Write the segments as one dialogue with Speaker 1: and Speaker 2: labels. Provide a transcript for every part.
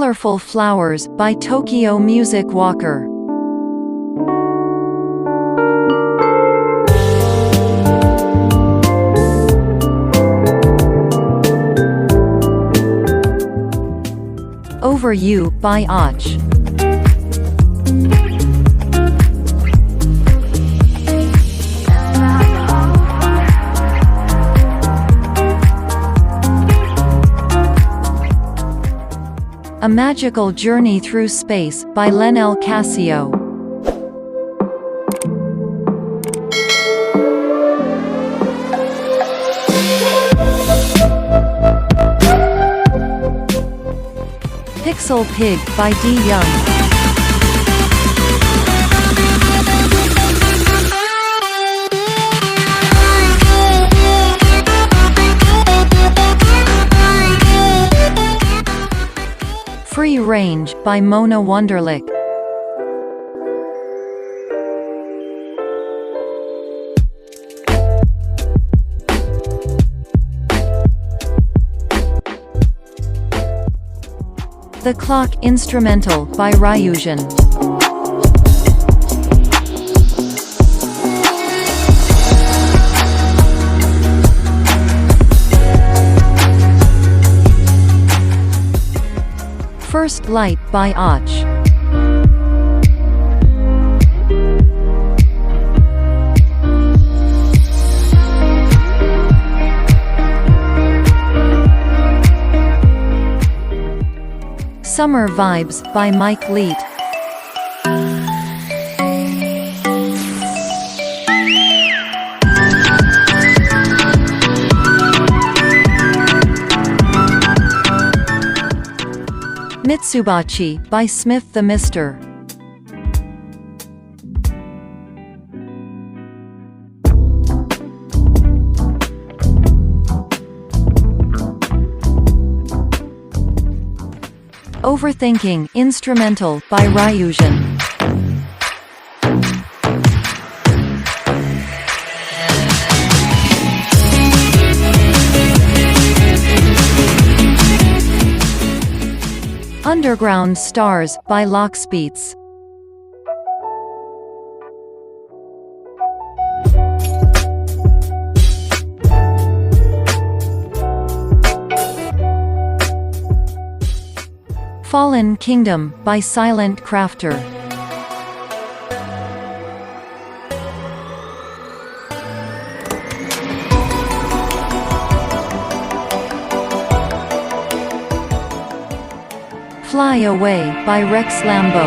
Speaker 1: Colorful Flowers by Tokyo Music Walker. Over You by Och. A Magical Journey Through Space by Lenel Casio. Pixel Pig by D. Young. Free Range by Mona Wunderlich. The Clock Instrumental by Ryujin. First Light by Och. Summer Vibes by Mike Leet. Mitsubachi by Smith the Mister. Overthinking Instrumental by Ryujin. Underground Stars by Lockspeets. Fallen Kingdom by Silent Crafter. Fly Away by Rex Lambo.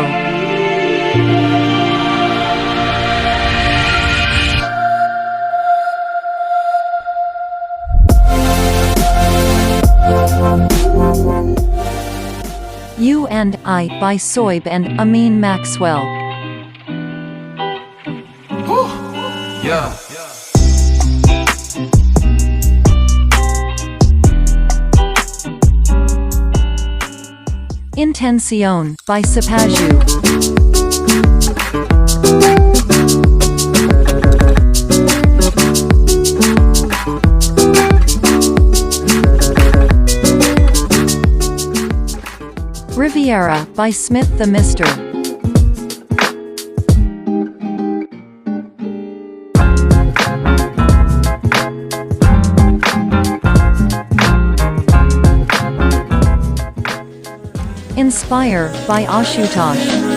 Speaker 1: You and I by Soib and Amin Maxwell.
Speaker 2: Yeah.
Speaker 1: Intención by Sapaju. Riviera by Smith the Mister. Inspire by Ashutosh.